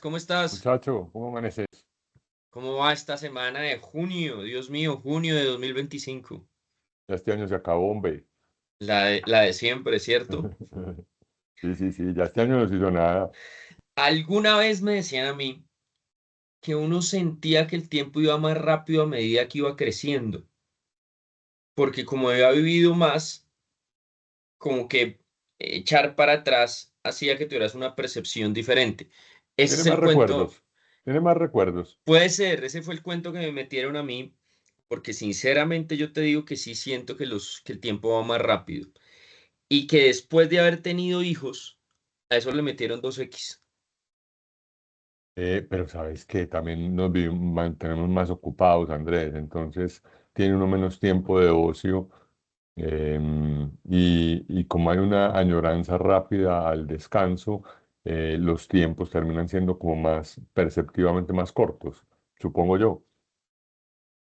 ¿Cómo estás? Muchacho, ¿cómo amaneces? ¿Cómo va esta semana de junio? Dios mío, junio de 2025. Ya este año se acabó, hombre. La de siempre, ¿cierto? Sí, sí, sí, ya este año no se hizo nada. Alguna vez me decían a mí que uno sentía que el tiempo iba más rápido a medida que iba creciendo, porque como había vivido más, como que echar para atrás hacía que tuvieras una percepción diferente. Ese Tiene es más el cuento. recuerdos. Tiene más recuerdos. Puede ser, ese fue el cuento que me metieron a mí, porque sinceramente yo te digo que sí siento que el tiempo va más rápido. Y que después de haber tenido hijos, a eso le metieron 2x. Pero sabes que también mantenemos más ocupados, Andrés. Entonces tiene uno menos tiempo de ocio. Y como hay una añoranza rápida al descanso, los tiempos terminan siendo como más perceptivamente más cortos, supongo yo.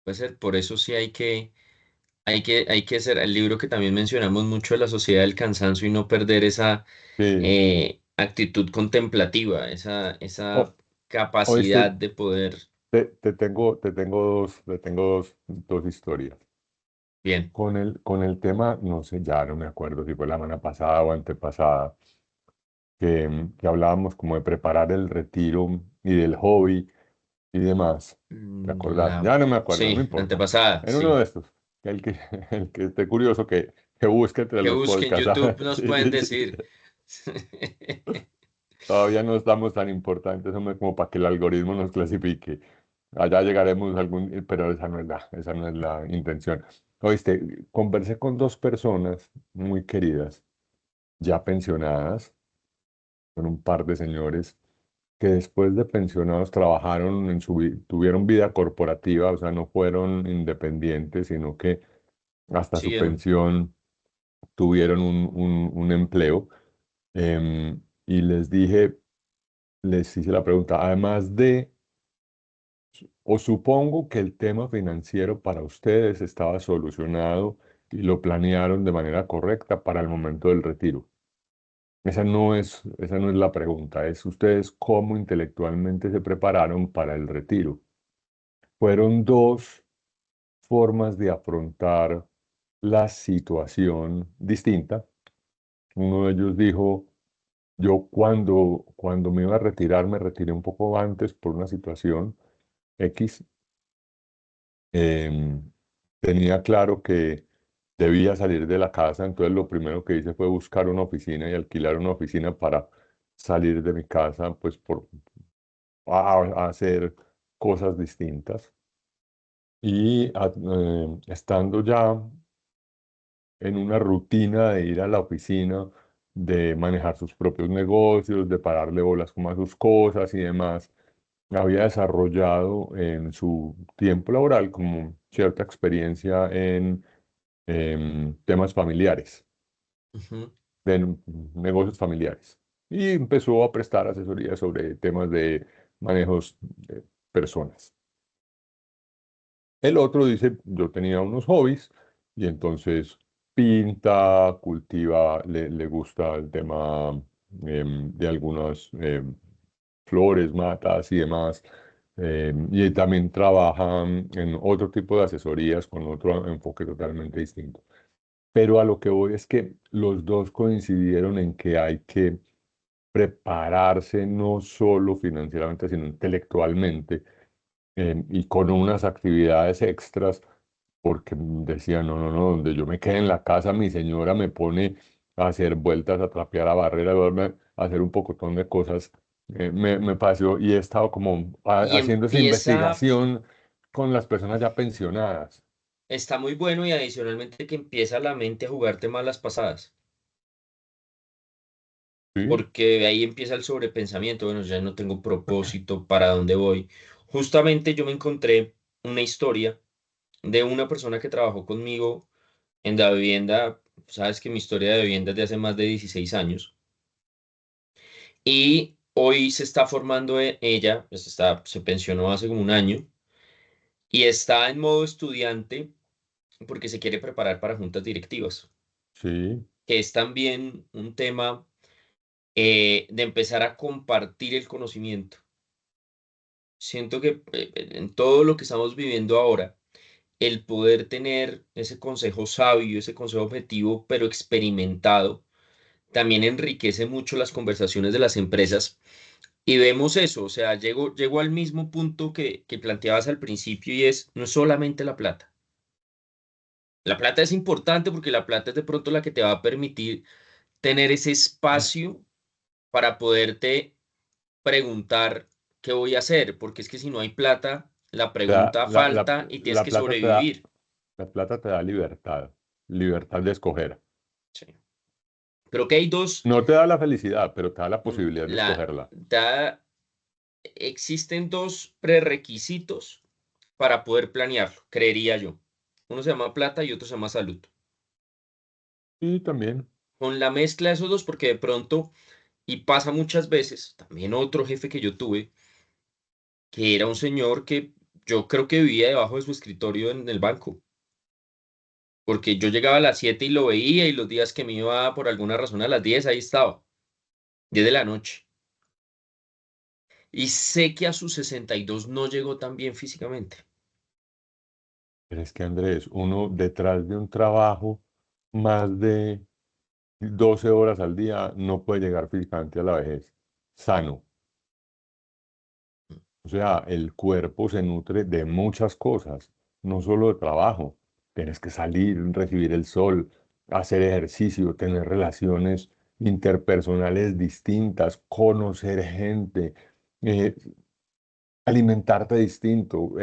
Puede ser, por eso sí hay que hacer el libro que también mencionamos mucho de la sociedad del cansancio y no perder esa Sí. actitud contemplativa, esa O- capacidad Oíste, de poder. dos historias. Bien, Con el tema, no sé, ya no me acuerdo si fue la semana pasada o antepasada, que hablábamos como de preparar el retiro y del hobby y demás. ¿Te acordás? Ya no me acuerdo, no sí, la importa. antepasada, En uno sí. de estos, el que, el que esté curioso, que busque entre Que los busquen podcasts. YouTube, nos Sí, pueden sí, sí. decir. Todavía no estamos tan importantes, hombre, como para que el algoritmo nos clasifique. Allá llegaremos pero esa no es la intención. Oíste, conversé con dos personas muy queridas, ya pensionadas, con un par de señores que después de pensionados trabajaron tuvieron vida corporativa, o sea, no fueron independientes, sino que hasta su Siguieron. pensión tuvieron un empleo. Y les hice la pregunta, además os supongo que el tema financiero para ustedes estaba solucionado y lo planearon de manera correcta para el momento del retiro. Esa no es la pregunta, es ustedes cómo intelectualmente se prepararon para el retiro. Fueron dos formas de afrontar la situación distinta. Uno de ellos dijo, yo cuando me iba a retirar, me retiré un poco antes por una situación X. Em, Tenía claro que debía salir de la casa, entonces lo primero que hice fue buscar una oficina y alquilar una oficina para salir de mi casa, pues a hacer cosas distintas. Y estando ya en una rutina de ir a la oficina, de manejar sus propios negocios, de pararle bolas como a sus cosas y demás, había desarrollado en su tiempo laboral como cierta experiencia en temas familiares, Ujú. en negocios familiares. Y empezó a prestar asesoría sobre temas de manejos de personas. El otro dice, yo tenía unos hobbies y entonces pinta, cultiva, le gusta el tema de algunas flores, matas y demás. Y también trabaja en otro tipo de asesorías con otro enfoque totalmente distinto. Pero a lo que voy es que los dos coincidieron en que hay que prepararse no solo financieramente, sino intelectualmente, y con unas actividades extras, porque decía, no, no, no, donde yo me quede en la casa, mi señora me pone a hacer vueltas, a trapear la barrera, a hacer un pocotón de cosas. Me pareció, y he estado como Y haciendo esa empieza, investigación con las personas ya pensionadas. está muy bueno y adicionalmente que empieza la mente a jugarte malas pasadas. Sí, Porque ahí empieza el sobrepensamiento, bueno, ya no tengo propósito, ¿para dónde voy? Justamente yo me encontré una historia de una persona que trabajó conmigo en la vivienda, sabes que mi historia de vivienda es de hace más de 16 años, y hoy se está formando ella, pues se pensionó hace como un año, y está en modo estudiante porque se quiere preparar para juntas directivas, sí, que es también un tema de empezar a compartir el conocimiento. siento que en todo lo que estamos viviendo ahora, el poder tener ese consejo sabio, ese consejo objetivo, pero experimentado, también enriquece mucho las conversaciones de las empresas. Y vemos eso, o sea, llego al mismo punto que planteabas al principio y es, no es solamente la plata. La plata es importante porque la plata es de pronto la que te va a permitir tener ese espacio para poderte preguntar qué voy a hacer, porque es que si no hay plata, la sea, pregunta falta y tienes la que plata te da, sobrevivir. la plata te da libertad, libertad de escoger. Sí. Creo que hay dos, No te da la felicidad, pero te da la posibilidad de la, escogerla. existen dos prerequisitos para poder planearlo, creería yo. Uno se llama plata y otro se llama salud. Y también, Con la mezcla de esos dos, porque de pronto, y pasa muchas veces, también otro jefe que yo tuve, que era un señor que yo creo que vivía debajo de su escritorio en el banco, porque yo llegaba a las 7 y lo veía y los días que me iba por alguna razón a las 10 ahí estaba, 10 de la noche. Y sé que a sus 62 no llegó tan bien físicamente. pero es que Andrés, uno detrás de un trabajo más de 12 horas al día no puede llegar físicamente a la vejez sano. O sea, el cuerpo se nutre de muchas cosas, no solo de trabajo. Tienes que salir, recibir el sol, hacer ejercicio, tener relaciones interpersonales distintas, conocer gente, eh, alimentarte distinto.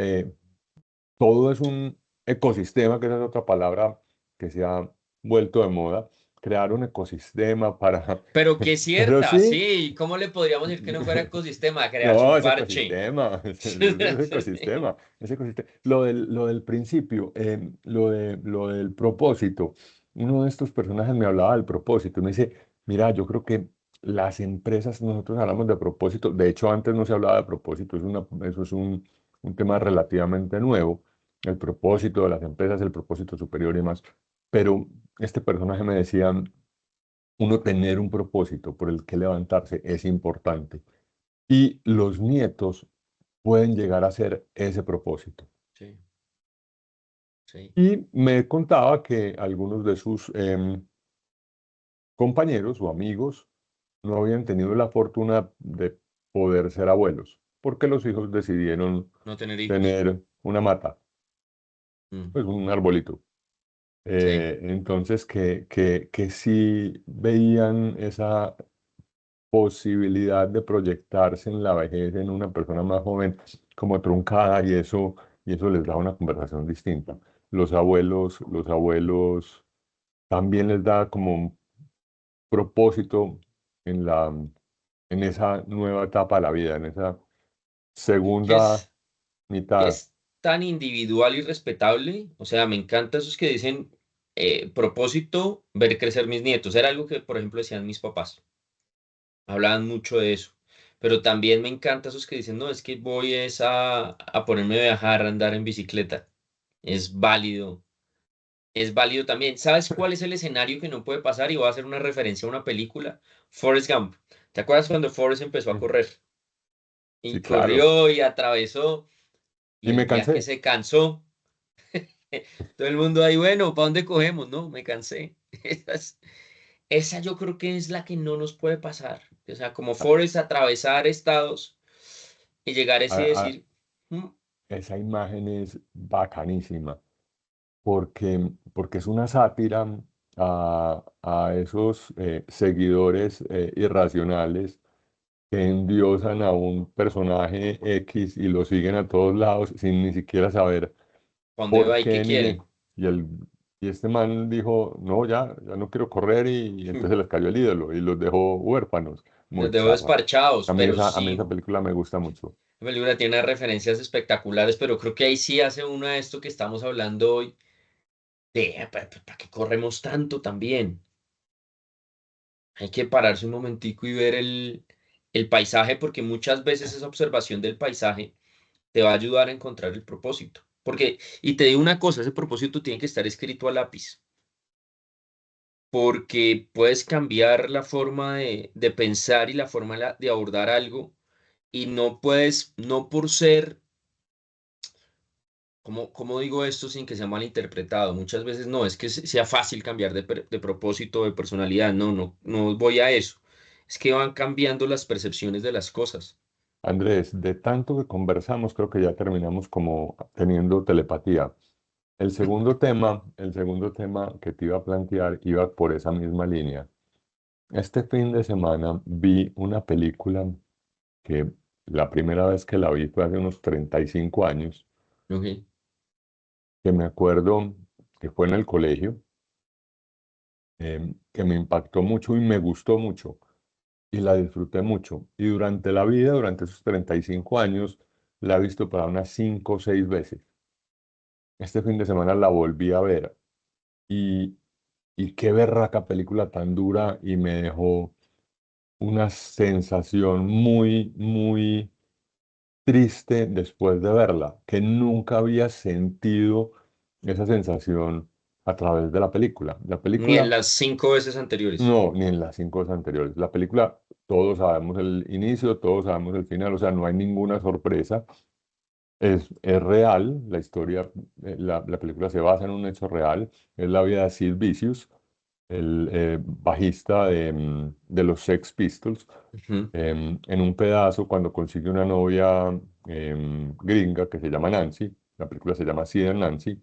Todo es un ecosistema, que esa es otra palabra que se ha vuelto de moda. Crear un ecosistema para... Pero que es Pero cierta, sí. sí, ¿cómo le podríamos decir que no fuera ecosistema? Crearse No, un es parche. ecosistema, es ecosistema, es ecosistema. Lo del principio, lo del propósito. Uno de estos personajes me hablaba del propósito y me dice, mira, yo creo que las empresas, nosotros hablamos de propósito, de hecho antes no se hablaba de propósito, eso es un tema relativamente nuevo, el propósito de las empresas, el propósito superior y demás. Pero este personaje me decía, uno tener un propósito por el que levantarse es importante. Y los nietos pueden llegar a ser ese propósito. Sí, sí. Y me contaba que algunos de sus compañeros o amigos no habían tenido la fortuna de poder ser abuelos, porque los hijos decidieron No tener hijos. tener una mata, Mm, pues un arbolito. sí. Entonces, que sí veían esa posibilidad de proyectarse en la vejez en una persona más joven como truncada y eso les da una conversación distinta. Los abuelos también les da como un propósito en en esa nueva etapa de la vida, en esa Que segunda es, que mitad. es tan individual y respetable. O sea, me encanta esos que dicen, propósito, ver crecer mis nietos. Era algo que, por ejemplo, decían mis papás. Hablaban mucho de eso. Pero también me encanta esos que dicen, no, es que voy es a ponerme a viajar, a andar en bicicleta. Es válido. Es válido también. ¿Sabes cuál es el escenario que no puede pasar? Y voy a hacer una referencia a una película. Forrest Gump. ¿Te acuerdas cuando Forrest empezó a Mm, correr? sí, Y claro. corrió y atravesó. Y Y el me día que cansé. se cansó, todo el mundo ahí, bueno, ¿para dónde cogemos? No, me cansé. Esa yo creo que es la que no nos puede pasar. O sea, como A- Forrest atravesar estados y llegar a ese y a- decir, "Mm, Esa imagen es bacanísima, porque es una sátira a esos seguidores irracionales que endiosan a un personaje X y lo siguen a todos lados sin ni siquiera saber ¿pa' dónde por va y qué qué ni quiere? y, y este man dijo, no, ya no quiero correr y entonces les cayó el ídolo y los dejó huérfanos. Los Muy dejo charra. desparchados, pero A mí esa sí, película me gusta mucho. la película tiene referencias espectaculares, pero creo que ahí sí hace uno de esto que estamos hablando hoy, de ¿para qué corremos tanto también? Hay que pararse un momentico y ver el paisaje, porque muchas veces esa observación del paisaje te va a ayudar a encontrar el propósito. Porque, y te digo una cosa, ese propósito tiene que estar escrito a lápiz, porque puedes cambiar la forma de pensar y la forma de abordar algo y no puedes, no por ser, ¿cómo digo esto sin que sea malinterpretado? Muchas veces no, es que sea fácil cambiar de propósito, de personalidad, no voy a eso. Es que van cambiando las percepciones de las cosas. Andrés, de tanto que conversamos, creo que ya terminamos como teniendo telepatía. El segundo tema que te iba a plantear iba por esa misma línea. Este fin de semana vi una película que la primera vez que la vi fue hace unos 35 años, Ok. que me acuerdo que fue en el colegio, que me impactó mucho y me gustó mucho y la disfruté mucho. Y durante la vida, durante esos 35 años, la he visto para unas 5 o 6 veces. Este fin de semana la volví a ver y, y qué berraca película tan dura y me dejó una sensación muy, muy triste después de verla, que nunca había sentido esa sensación a través de la película. La Ni en película, las 5 veces anteriores. no, ni en las 5 anteriores. La película, todos sabemos el inicio, todos sabemos el final, o sea, no hay ninguna sorpresa. Es real, la historia, la película se basa en un hecho real, es la vida de Sid Vicious, el bajista de los Sex Pistols, Ujú. en un pedazo cuando consigue una novia gringa que se llama Nancy, la película se llama Sid and Nancy,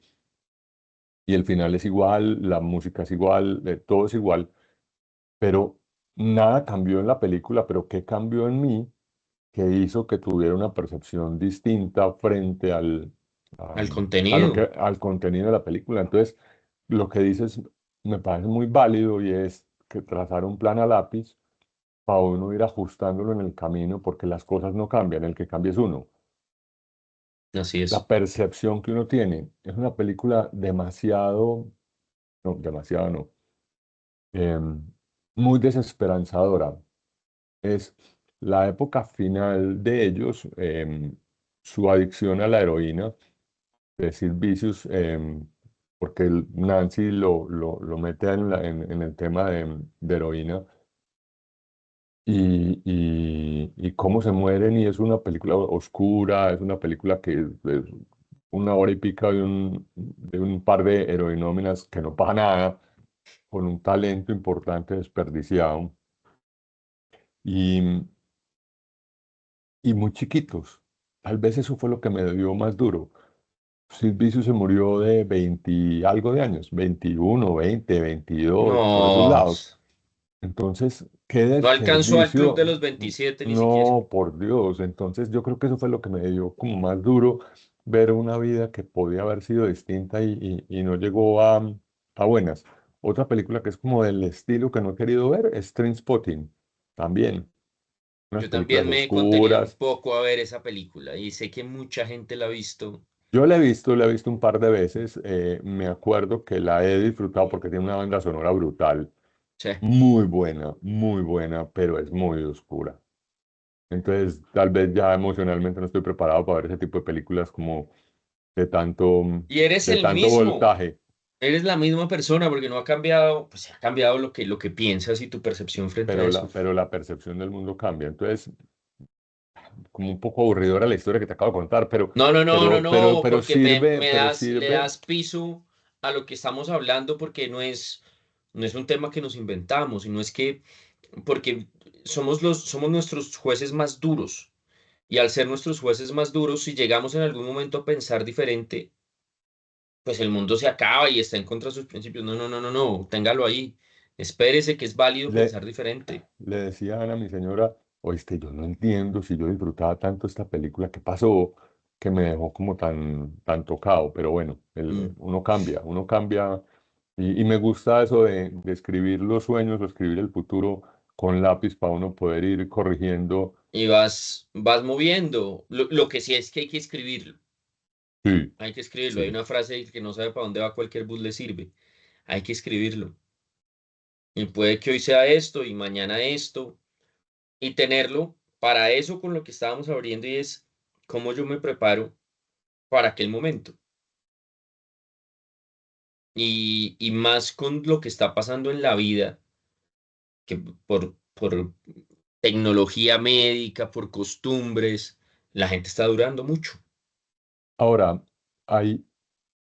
y el final es igual, la música es igual, todo es igual, pero nada cambió en la película, pero ¿qué cambió en mí? Que hizo que tuviera una percepción distinta frente a, Al a lo que, contenido. al contenido de la película. Entonces, lo que dices me parece muy válido y es que trazar un plan a lápiz para uno ir ajustándolo en el camino porque las cosas no cambian, el que cambia es uno. Así La es. percepción que uno tiene es una película demasiado, no, demasiado no, em, muy desesperanzadora. Es la época final de ellos, su adicción a la heroína, es decir, vicios, porque Nancy lo mete en el tema de heroína y cómo se mueren y es una película oscura, es una película que es una hora y pica de un par de heroinóminas que no pasa nada, con un talento importante desperdiciado. Y, y muy chiquitos. Tal vez eso fue lo que me dio más duro. Sid Vicious se murió de 20 y algo de años, 21, 20, 22, por esos No, lados. Entonces, qué no alcanzó al club de desperdicio. los 27 ni siquiera. No, por Dios. Entonces, yo creo que eso fue lo que me dio como más duro ver una vida que podía haber sido distinta y no llegó a buenas. Otra película que es como del estilo que no he querido ver es Trainspotting. También, unas Yo películas también me he contenido un oscuras. poco a ver esa película y sé que mucha gente la ha visto. Yo la he visto un par de veces. Me acuerdo que la he disfrutado porque tiene una banda sonora brutal, Sí. muy buena, pero es muy oscura. Entonces, tal vez ya emocionalmente no estoy preparado para ver ese tipo de películas como de tanto, Y eres de el tanto mismo, voltaje, eres la misma persona porque no ha cambiado, pues ha cambiado lo que piensas y tu percepción frente a eso. pero la percepción del mundo cambia. Entonces, como un poco aburridora la historia que te acabo de contar, No, porque pero le sirve. das piso a lo que estamos hablando porque no es un tema que nos inventamos, sino es que, porque somos nuestros jueces más duros. Y al ser nuestros jueces más duros, si llegamos en algún momento a pensar diferente, pues el mundo se acaba y está en contra de sus principios. No, téngalo ahí. Espérese que es válido Le, pensar diferente. Le decía a Ana, mi señora, oíste, yo no entiendo si yo disfrutaba tanto esta película, ¿qué pasó? Que me dejó como tan tocado, pero bueno, Mm. uno cambia y me gusta eso de escribir los sueños o escribir el futuro con lápiz para uno poder ir corrigiendo. Y vas moviendo. Lo que sí es que hay que escribirlo. Sí, Hay que escribirlo. Hay sí. una frase que no sabe para dónde va cualquier bus le sirve. Hay que escribirlo. Y puede que hoy sea esto y mañana esto. Y tenerlo para eso con lo que estábamos abriendo y es cómo yo me preparo para aquel momento. Y más con lo que está pasando en la vida, que por tecnología médica, por costumbres, la gente está durando mucho. Ahora, hay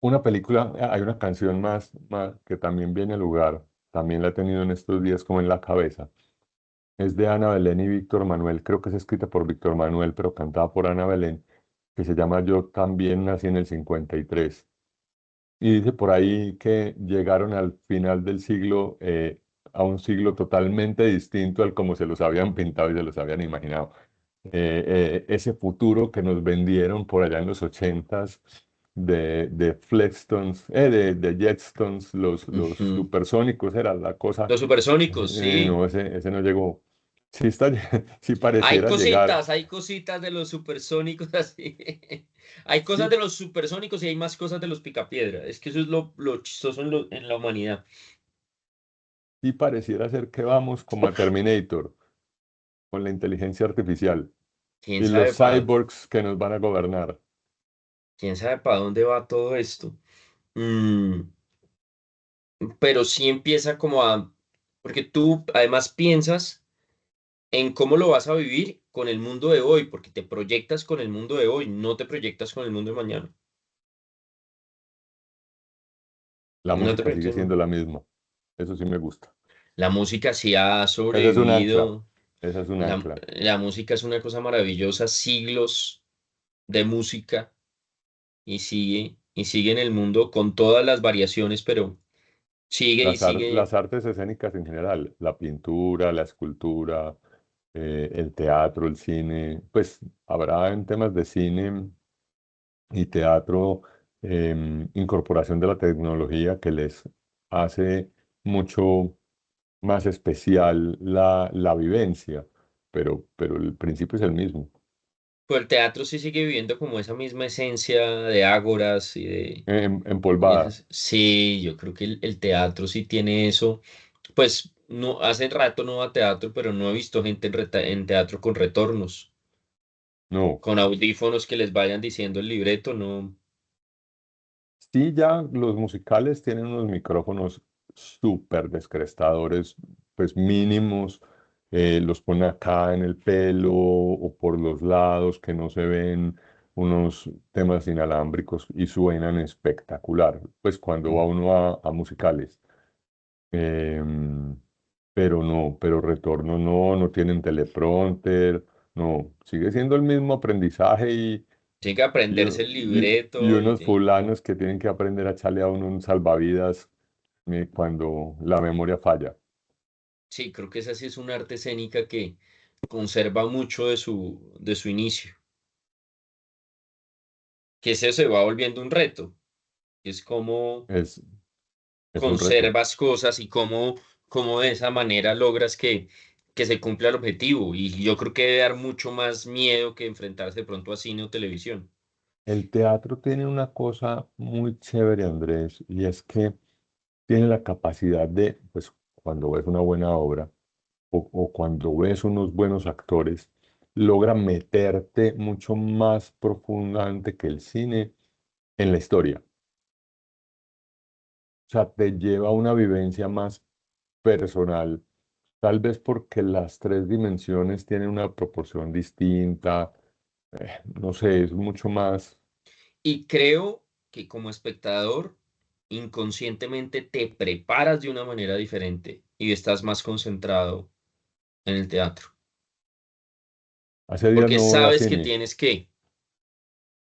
una película, hay una canción más que también viene al lugar, también la he tenido en estos días como en la cabeza. Es de Ana Belén y Víctor Manuel, creo que es escrita por Víctor Manuel, pero cantada por Ana Belén, que se llama Yo también nací en el 53. Y dice por ahí que llegaron al final del siglo, a un siglo totalmente distinto al como se los habían pintado y se los habían imaginado. Ese futuro que nos vendieron por allá en los ochentas de Flintstones, de Jetstones, los Ujú. supersónicos, era la cosa. Los supersónicos, sí. No, ese no llegó. Sí, sí pareciera llegar. Hay cositas de los supersónicos así. Hay cosas Sí, de los supersónicos y hay más cosas de los picapiedra. Es que eso es lo chistoso en la humanidad. sí pareciera ser que vamos como a Terminator, con la inteligencia artificial ¿Quién y los sabe para cyborgs que nos van a gobernar. quién sabe para dónde va todo esto? Mm, pero sí empieza como a, porque tú además piensas en cómo lo vas a vivir con el mundo de hoy, porque te proyectas con el mundo de hoy, no te proyectas con el mundo de mañana. La No te música sigue proyectas, siendo ¿no? la misma. Eso sí me gusta. La música sí ha Ese es un ancla. sobrevivido. Esa es un ancla. La música es una cosa maravillosa, siglos de música y sigue en el mundo con todas las variaciones, pero sigue y sigue. Las artes escénicas en general, la pintura, la escultura, el teatro, el cine, pues habrá en temas de cine y teatro incorporación de la tecnología que les hace mucho más especial la vivencia, pero el principio es el mismo. Pues el teatro sí sigue viviendo como esa misma esencia de ágoras Empolvada, Sí, yo creo que el teatro sí tiene eso. Pues no, hace rato no va a teatro, pero no he visto gente en teatro con retornos, no. con audífonos que les vayan diciendo el libreto, no. Sí, ya los musicales tienen unos micrófonos súper descrestadores, pues mínimos, los ponen acá en el pelo o por los lados que no se ven unos temas inalámbricos y suenan espectacular, pues cuando va Mm. uno a musicales. Em, pero retorno no tienen teleprompter, no, sigue siendo el mismo aprendizaje Tiene que y, aprenderse el y libreto unos fulanos que tienen que aprender a echarle a uno un salvavidas cuando la memoria falla. sí, creo que esa sí es una arte escénica que conserva mucho de su inicio, que ese se va volviendo un reto, que es como Es, es un reto. conservas cosas y cómo de esa manera logras que se cumpla el objetivo. Y yo creo que debe dar mucho más miedo que enfrentarse de pronto a cine o televisión. El teatro tiene una cosa muy chévere, Andrés, y es que tiene la capacidad de, pues, cuando ves una buena obra o cuando ves unos buenos actores, logra meterte mucho más profundamente que el cine en la historia. O sea, te lleva a una vivencia más personal, tal vez porque las tres dimensiones tienen una proporción distinta, no sé, es mucho más, Y creo que como espectador, inconscientemente te preparas de una manera diferente y estás más concentrado en el teatro. hace días Porque no voy a sabes que cine, tienes que.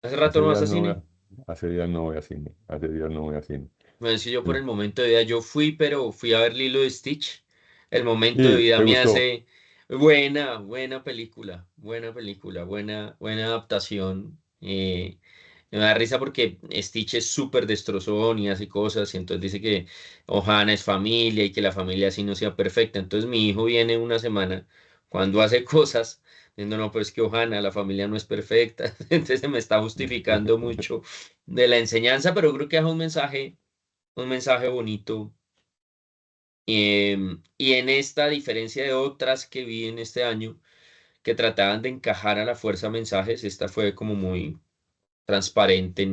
Hace rato hace no vas días a no voy cine. a, hace días no voy a cine, hace días no voy a cine. Me decía yo por Mm. el momento de vida, yo fui, pero fui a ver Lilo de Stitch. El momento de ¿Y vida te me gustó? hace buena película, buena adaptación. Me da risa porque Stitch es súper destrozón y hace cosas, y entonces dice que Ohana es familia y que la familia así no sea perfecta. Entonces mi hijo viene una semana cuando hace cosas, diciendo, no, pero es que Ohana, la familia no es perfecta. Entonces se me está justificando mucho de la enseñanza, pero creo que es un mensaje bonito. Y en esta diferencia de otras que vi en este año, que trataban de encajar a la fuerza mensajes, esta fue como muy transparente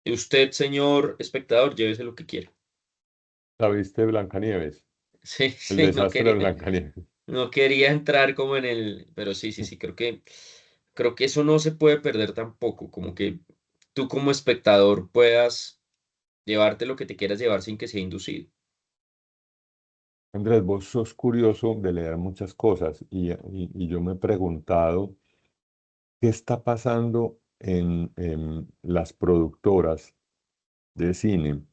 y usted, señor espectador, llévese lo que quiera. ¿La viste Blancanieves? Sí, El sí, no desastre de quería. Blancanieves. no quería entrar como en el, pero sí, sí, sí, creo que eso no se puede perder tampoco, como que tú como espectador puedas llevarte lo que te quieras llevar sin que sea inducido. Andrés, vos sos curioso de leer muchas cosas y yo me he preguntado qué está pasando en las productoras de cine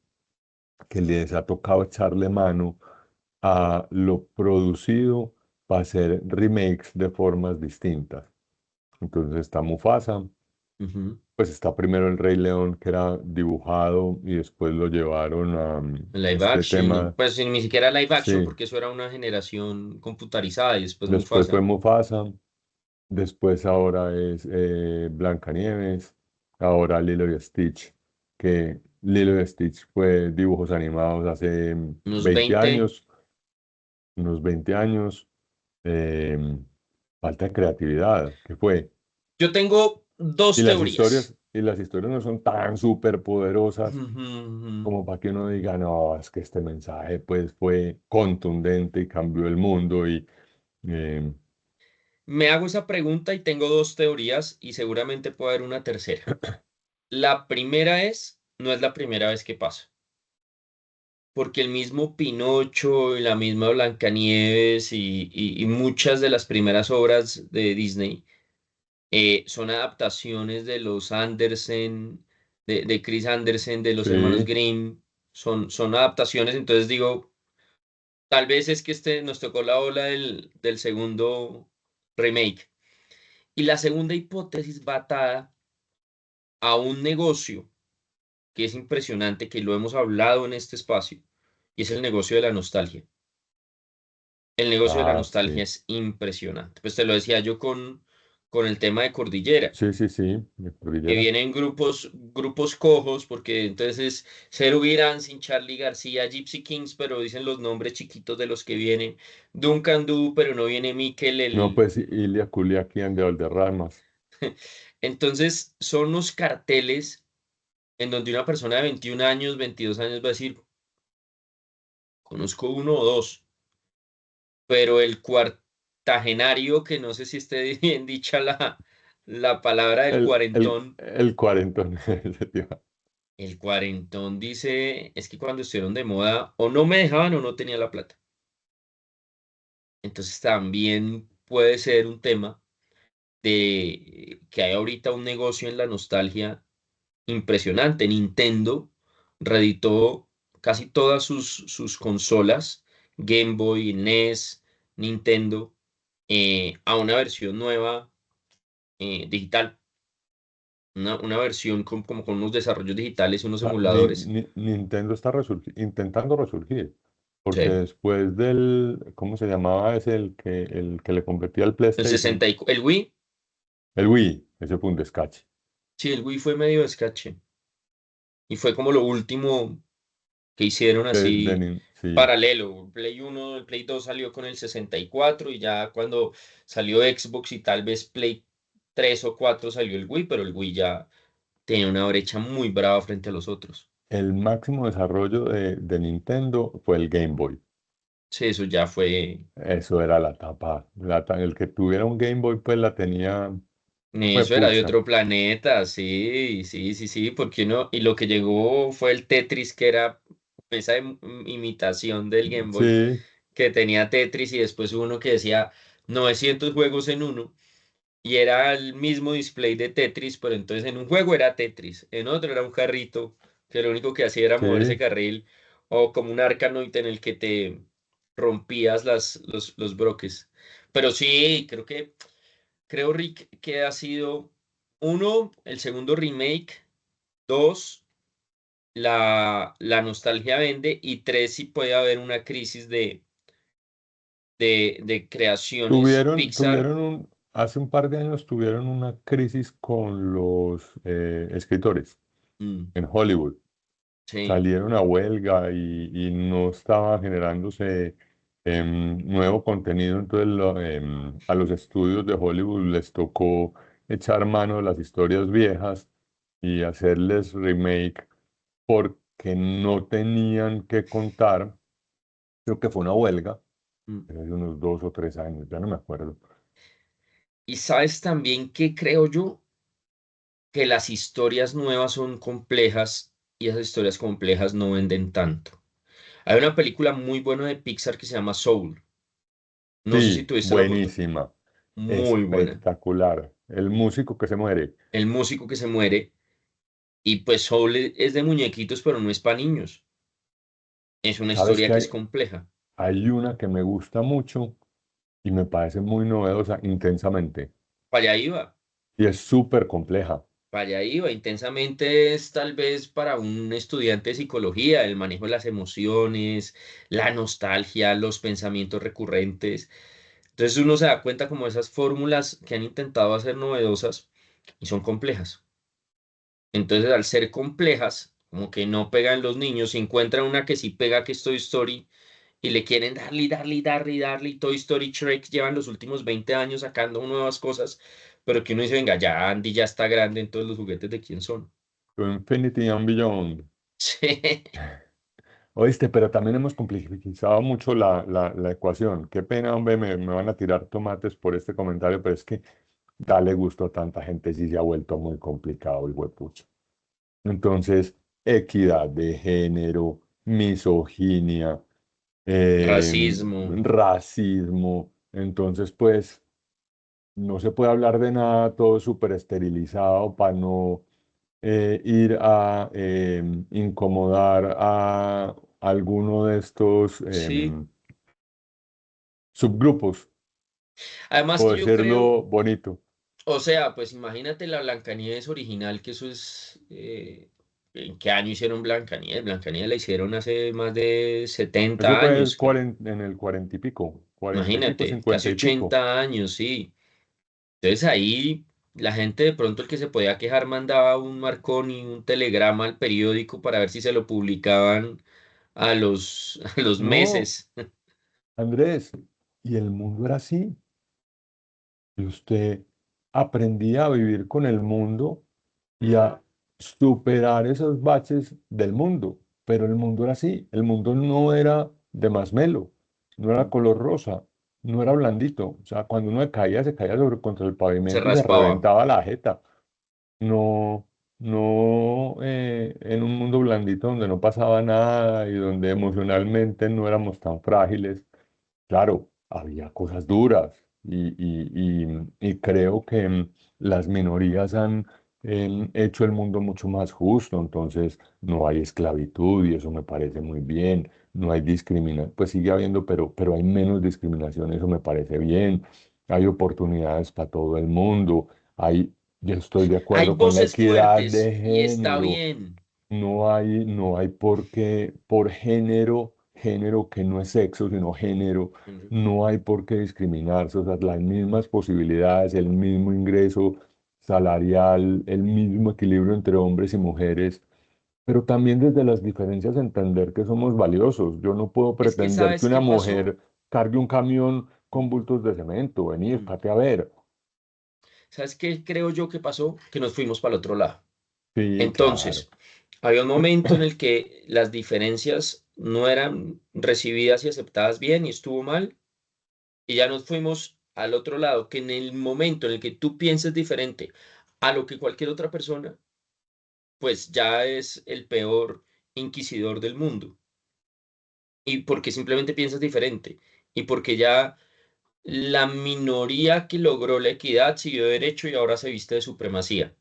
que les ha tocado echarle mano a lo producido para hacer remakes de formas distintas. Entonces está Mufasa, Ujú. pues está primero el Rey León que era dibujado y después lo llevaron a Live este action, ¿no? tema, Pues ni siquiera live action sí, porque eso era una generación computarizada y después después fue Mufasa. Mufasa, después ahora es Blancanieves, ahora Lilo y Stitch, que Lilo y Stitch fue dibujos animados hace Unos 20 20. años, unos 20 años, eh, falta de creatividad, ¿qué fue? Yo tengo dos teorías. Y las historias no son tan súper poderosas Ujú. como para que uno diga, no, es que este mensaje pues fue contundente y cambió el mundo y eh, Me hago esa pregunta y tengo dos teorías y seguramente puede haber una tercera. La primera es, no es la primera vez que pasa, porque el mismo Pinocho y la misma Blancanieves y muchas de las primeras obras de Disney son adaptaciones de los Andersen, de Chris Andersen, de los hermanos sí, Grimm, son adaptaciones, entonces digo, tal vez es que nos tocó la ola del segundo remake. Y la segunda hipótesis va atada a un negocio que es impresionante, que lo hemos hablado en este espacio, y es el negocio de la nostalgia. El negocio de la ah, nostalgia sí, es impresionante. Pues te lo decía yo con el tema de Cordillera, sí, sí, sí, de que Cordillera. vienen grupos cojos, porque entonces Zero sin Charlie García, Gypsy Kings, pero dicen los nombres chiquitos de los que vienen, Duncan Du, pero no viene Mikel, No, pues Ilia Culiacán de Valderramas. Entonces son los carteles en donde una persona de 21 años, 22 años va a decir, conozco uno o dos, pero el cuartagenario, que no sé si esté bien dicha la palabra del cuarentón, El cuarentón. ese tío. el cuarentón dice, es que cuando estuvieron de moda o no me dejaban o no tenía la plata. Entonces también puede ser un tema de que hay ahorita un negocio en la nostalgia impresionante. Nintendo reeditó casi todas sus consolas, Game Boy, NES, Nintendo, a una versión nueva digital, una versión como con unos desarrollos digitales y unos Ah, emuladores. Nintendo está intentando resurgir, porque Sí. después del, ¿cómo se llamaba ese el que le competía al El PlayStation? 60 el Wii, El Wii, ese fue un descache. sí, el Wii fue medio descache y fue como lo último que hicieron así Sí. paralelo. El Play 1, el Play 2 salió con el 64 y ya cuando salió Xbox y tal vez Play 3 o 4 salió el Wii, pero el Wii ya tenía una brecha muy brava frente a los otros. El máximo desarrollo de Nintendo fue el Game Boy. Sí, eso ya fue, Eso era la tapa. El que tuviera un Game Boy, pues la tenía, fue eso era de pucha. otro planeta, sí, sí, sí, sí, porque uno, y lo que llegó fue el Tetris, que era esa imitación del Game Boy, Sí, que tenía Tetris y después uno que decía 900 juegos en uno. Y era el mismo display de Tetris, pero entonces en un juego era Tetris, en otro era un carrito, que lo único que hacía era mover ese sí. carril, o como un Arkanoid en el que te rompías los bloques. Pero sí, creo, Rick, que ha sido uno, el segundo remake, dos, la nostalgia vende, y tres, si puede haber una crisis de creaciones Pixar. Hace un par de años tuvieron una crisis con los escritores Mm, en Hollywood. sí. Salieron a huelga y no estaba generándose nuevo contenido, entonces a los estudios de Hollywood les tocó echar mano de las historias viejas y hacerles remake porque no tenían que contar, creo que fue una huelga, Mm. pero hace unos 2 o 3 años, ya no me acuerdo. Y sabes también que creo yo que las historias nuevas son complejas y esas historias complejas no venden tanto. Hay una película muy buena de Pixar que se llama Soul. No sé si Sí, tuviste la oportunidad. buenísima, Muy buena. espectacular. El músico que se muere. El músico que se muere y pues Soul es de muñequitos, pero no es para niños. Es una ¿Sabes historia que que es compleja. hay una que me gusta mucho y me parece muy novedosa, intensamente? Para allá iba. Y es súper compleja. Para allá iba. Intensamente es tal vez para un estudiante de psicología, el manejo de las emociones, la nostalgia, los pensamientos recurrentes. Entonces uno se da cuenta como esas fórmulas que han intentado hacer novedosas y son complejas. Entonces al ser complejas, como que no pegan los niños, si encuentran una que sí pega, que es Toy Story, y le quieren darle y darle y darle y darle, y Toy Story Shrek llevan los últimos 20 años sacando nuevas cosas, pero que uno dice, venga, ya Andy ya está grande, entonces los juguetes de quién son. To Infinity and Beyond. Sí, Oíste, pero también hemos complejizado mucho la ecuación. Qué pena, hombre, me van a tirar tomates por este comentario, pero es que darle gusto a tanta gente sí se ha vuelto muy complicado el huepucho. Entonces, equidad de género, misoginia, racismo, racismo. Entonces, pues, no se puede hablar de nada, todo súper esterilizado para no ir a incomodar a alguno de estos sí. subgrupos, Además por que yo creo, decirlo bonito. o sea, pues imagínate la Blancanieves original, que eso es, ¿en qué año hicieron Blancanieves? Blancanieves la hicieron hace más de Eso 70 fue años, en el 40 y pico, 40 y pico, imagínate, casi 50 y pico. 80 años, sí. Entonces ahí la gente de pronto el que se podía quejar mandaba un marconi, un telegrama al periódico para ver si se lo publicaban a los No, meses. Andrés, y el mundo era así. Y usted aprendía a vivir con el mundo y a superar esos baches del mundo. Pero el mundo era así. El mundo no era de masmelo, no era color rosa, no era blandito. O sea, cuando uno se caía sobre contra el Se pavimento y se raspaba. reventaba la jeta. No, no en un mundo blandito donde no pasaba nada y donde emocionalmente no éramos tan frágiles. Claro, había cosas duras y creo que las minorías han hecho el mundo mucho más justo, entonces no hay esclavitud y eso me parece muy bien, no hay discriminación, pues sigue habiendo, pero hay menos discriminación, eso me parece bien, hay oportunidades para todo el mundo, yo estoy de Hay acuerdo con la voces equidad fuertes de y está género. bien. No hay por qué, por género que no es sexo, sino género, no hay por qué discriminarse, o sea, las mismas posibilidades, el mismo ingreso salarial, el mismo equilibrio entre hombres y mujeres, pero también desde las diferencias entender que somos valiosos. Yo no puedo Es que pretender que ¿sabes una qué pasó? mujer cargue un camión con bultos de cemento, venir, Mm. pate a ver. ¿Sabes qué creo yo que pasó? Que nos fuimos para el otro lado. Sí, claro. Entonces, había un momento en el que las diferencias no eran recibidas y aceptadas bien y estuvo mal, y ya nos fuimos al otro lado, que en el momento en el que tú pienses diferente a lo que cualquier otra persona, pues ya es el peor inquisidor del mundo. Y porque simplemente piensas diferente. Y porque ya la minoría que logró la equidad siguió derecho y ahora se viste de supremacía,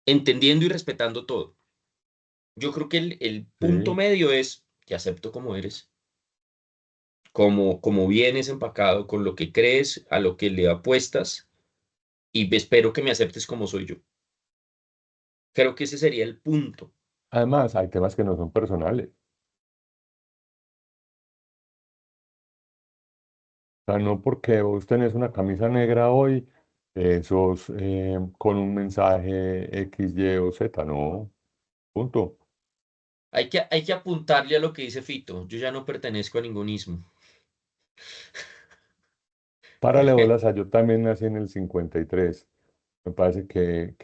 entendiendo y respetando todo. Yo creo que el punto Sí. medio es, te acepto como eres, como vienes empacado, con lo que crees, a lo que le apuestas, y espero que me aceptes como soy yo. Creo que ese sería el punto. Además, hay temas que no son personales. Sea, no porque vos tenés una camisa negra hoy, sos con un mensaje X, Y o Z, no, punto. Hay que apuntarle a lo que dice Fito. Yo ya no pertenezco a ningún ismo. Párale bolas a yo también nací en el 53. Me parece que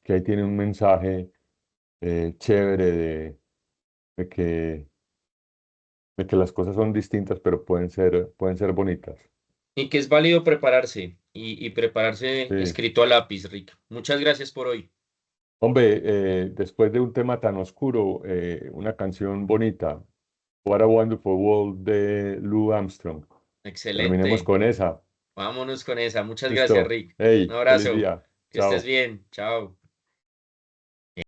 ahí tiene un mensaje chévere de que de que las cosas son distintas, pero pueden ser bonitas. Y que es válido prepararse y prepararse Sí. escrito a lápiz, Rick. Muchas gracias por hoy. Hombre, después de un tema tan oscuro, una canción bonita, What a Wonderful World de Lou Armstrong. Terminemos Excelente. con esa. Vámonos con esa. Muchas gracias, Listo. Rick. Un Hey, feliz abrazo. día. Que estés Chao. bien. Chao.